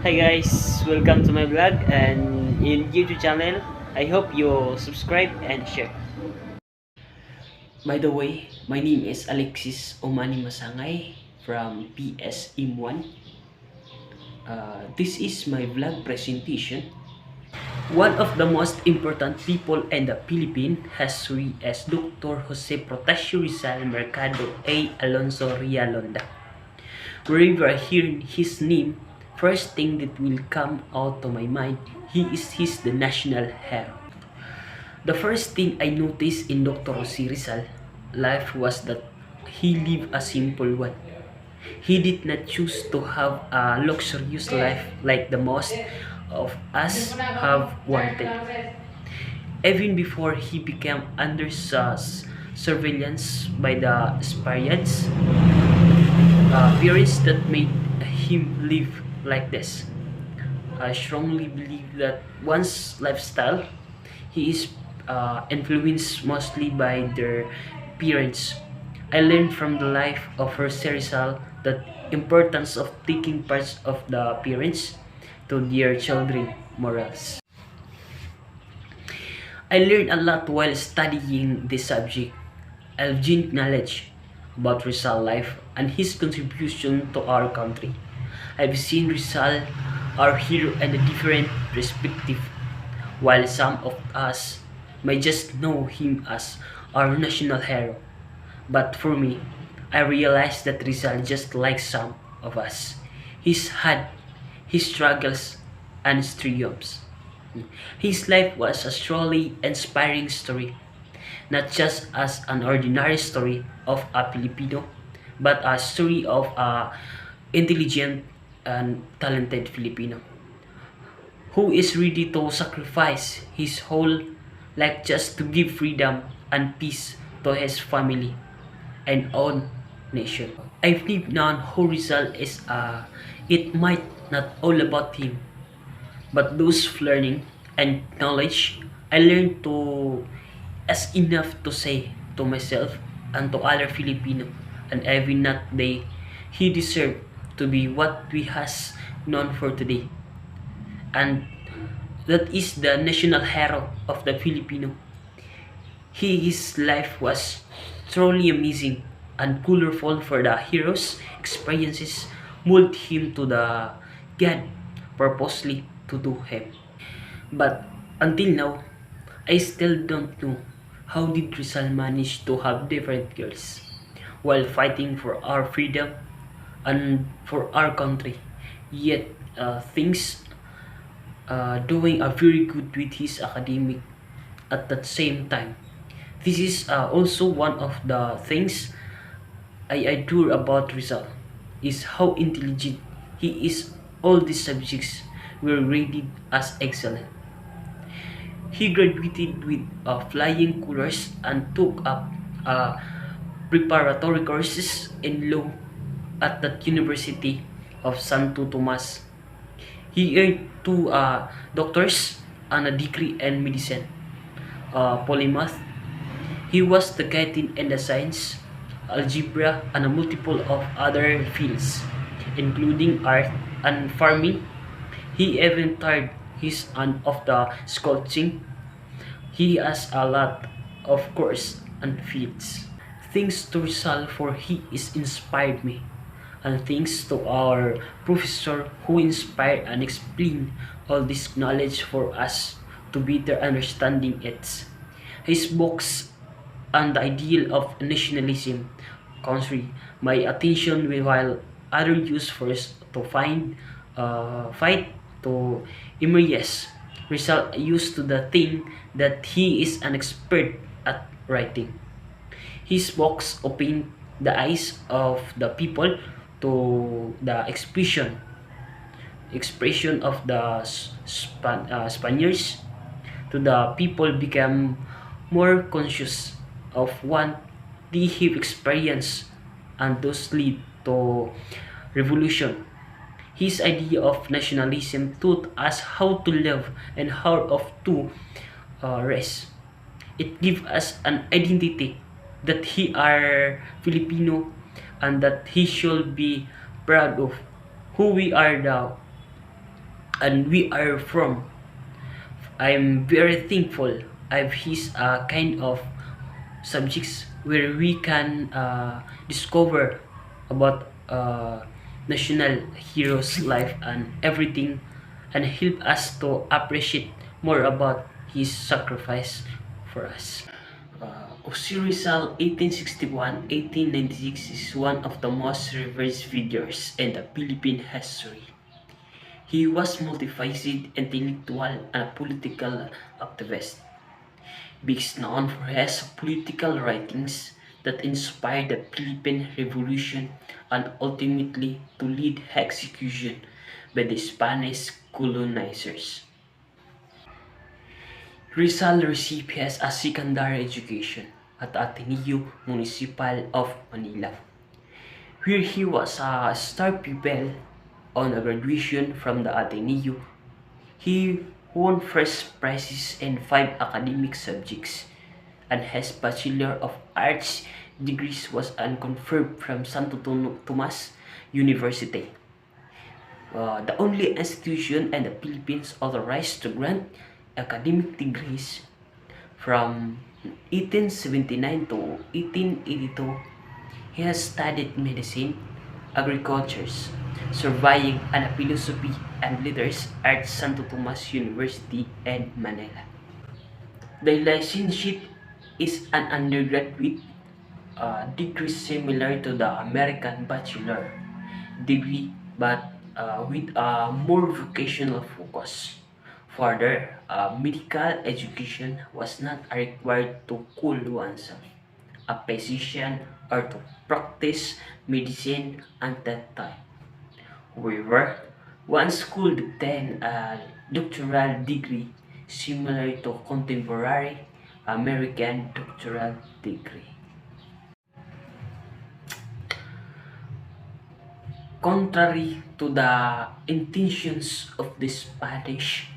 Hi guys, welcome to my vlog and in YouTube channel. I hope you subscribe and share. By the way, my name is Alexis Omani Masangay from PSM1. This is my vlog presentation. One of the most important people in the Philippine history is Dr. Jose Protasio Rizal Mercado A. Alonso Rialonda. Wherever I hear his name, first thing that will come out to my mind, he is the national hero. The first thing I noticed in Dr. Jose Rizal life was that he lived a simple one. He did not choose to have a luxurious life like the most of us have wanted. Even before he became under surveillance by the Spaniards, parents that made him live like this. I strongly believe that one's lifestyle, he is influenced mostly by their parents. I learned from the life of Jose Rizal the importance of taking parts of the parents to their children morals. I learned a lot while studying this subject. I've gained knowledge about Rizal life and his contribution to our country. I've seen Rizal, our hero, in a different perspective, while some of us may just know him as our national hero. But for me, I realized that Rizal, just like some of us, he's had his struggles and his triumphs. His life was a truly inspiring story, not just as an ordinary story of a Filipino, but a story of a intelligent and talented Filipino who is ready to sacrifice his whole life just to give freedom and peace to his family and own nation. I've lived known who Rizal is. It might not all about him, but those learning and knowledge I learned to as enough to say to myself and to other Filipino and even not they he deserved to be what we has known for today, and that is the national hero of the Filipino. His life was truly amazing and colorful for the hero's experiences moved him to the God purposely to do him. But until now, I still don't know how did Rizal manage to have different girls while fighting for our freedom and for our country. Yet things doing a very good with his academic at the same time. This is also one of the things I adore about Rizal is how intelligent he is. All these subjects were rated as excellent. He graduated with flying colors and took up uh, preparatory courses in law at the University of Santo Tomas. He earned two doctors and a degree in medicine. Polymath. He was the guiding in the science, algebra, and a multiple of other fields, including art and farming. He even tried his hand of the sculpting. He has a lot of course and fields. Thanks to Rizal for he is inspired me. And thanks to our professor who inspired and explained all this knowledge for us to better understanding it. His books and the ideal of nationalism country my attention while other use first to fight to emerge. Result used to the thing that he is an expert at writing. His books open the eyes of the people to the expression of the Spaniards to the people become more conscious of what they have experienced and thus lead to revolution. His idea of nationalism taught us how to live and how of to rest. It gives us an identity that he are Filipino and that he should be proud of who we are now and we are from. I'm very thankful I've his kind of subjects where we can discover about national heroes life and everything, and help us to appreciate more about his sacrifice for us. Jose Rizal 1861-1896 is one of the most revered figures in the Philippine history. He was multifaceted intellectual and a political activist, best known for his political writings that inspired the Philippine Revolution and ultimately to lead execution by the Spanish colonizers. Rizal received his secondary education at Ateneo Municipal of Manila, where he was a star pupil. On graduation from the Ateneo, he won first prizes in 5 academic subjects, and his Bachelor of Arts degrees was unconfirmed from Santo Tomas University, the only institution in the Philippines authorized to grant academic degrees. From 1879 to 1882, he has studied medicine, agriculture, surveying, and philosophy and letters at Santo Tomas University in Manila. The licentiate is an undergraduate degree similar to the American bachelor degree, but with a more vocational focus. Further, medical education was not required to call oneself a physician or to practice medicine at that time. However, one could obtain a doctoral degree similar to contemporary American doctoral degree. Contrary to the intentions of the Spanish,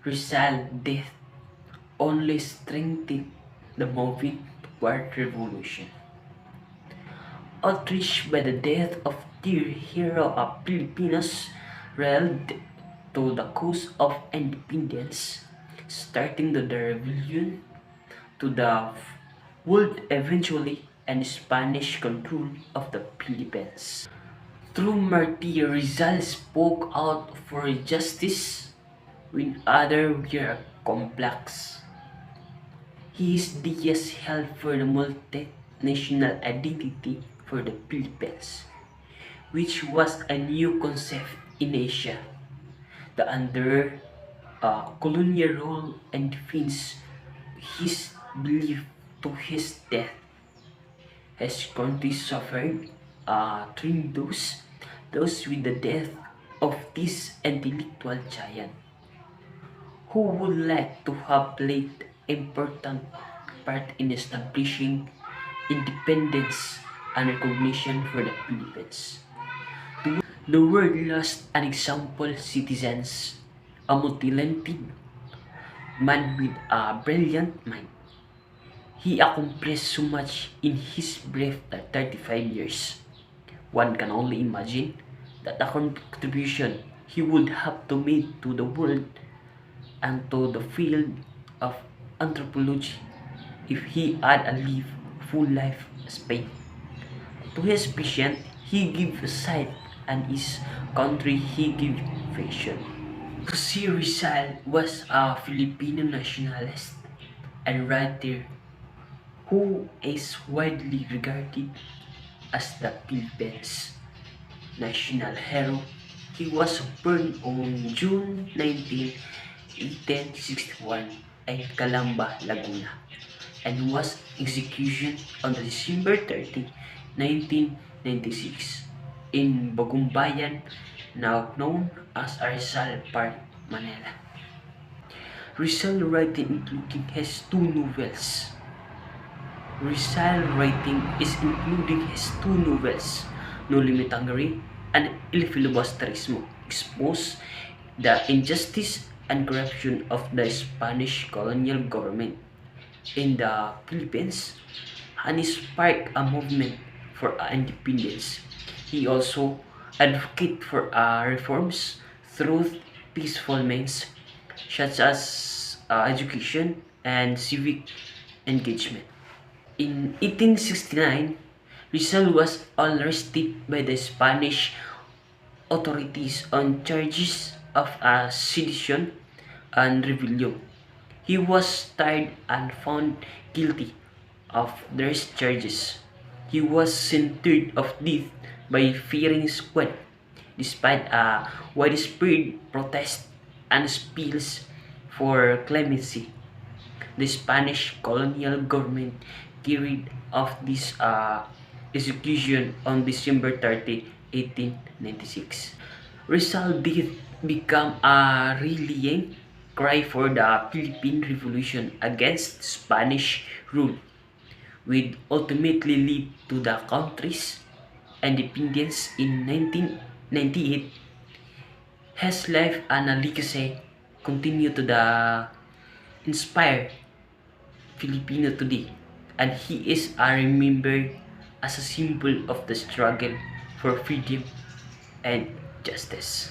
Rizal's death only strengthened the movement toward revolution. Outraged by the death of their hero of Filipinos rallied to the cause of independence, starting the rebellion to the world eventually and Spanish control of the Philippines. Through martyr, Rizal spoke out for justice when others were complex. His ideas held for the multinational identity for the Philippines, which was a new concept in Asia. The under colonial rule and defense his belief to his death. His country suffered those with the death of this intellectual giant, who would like to have played important part in establishing independence and recognition for the Philippines. The world lost an example citizens, a multi-talented man with a brilliant mind. He accomplished so much in his brief 35 years. One can only imagine that the contribution he would have to make to the world and to the field of anthropology if he had a full life span. To his patient he gave sight, and his country he gave fashion. Jose Rizal was a Filipino nationalist and writer who is widely regarded as the Philippines' national hero. He was born on June 19, 1861 in Calamba, Laguna, and was executed on December 30, 1996 in Bagumbayan, now known as Rizal Park, Manila. Rizal writing including his 2 novels. Rizal writing is including his 2 novels, No Limitangari and El Filibusterismo, expose the injustice and corruption of the Spanish colonial government in the Philippines, and sparked a movement for independence. He also advocated for reforms through peaceful means, such as education and civic engagement. In 1869, Rizal was arrested by the Spanish authorities on charges of sedition and rebellion. He was tried and found guilty of these charges. He was sentenced of death by firing squad, despite a widespread protest and appeals for clemency. The Spanish colonial government carried out this execution on December 30, 1896. Rizal death became a rallying cry for the Philippine Revolution against Spanish rule, which ultimately led to the country's independence in 1998. His life and legacy continue to inspire Filipino today, and he is remembered as a symbol of the struggle for freedom and justice.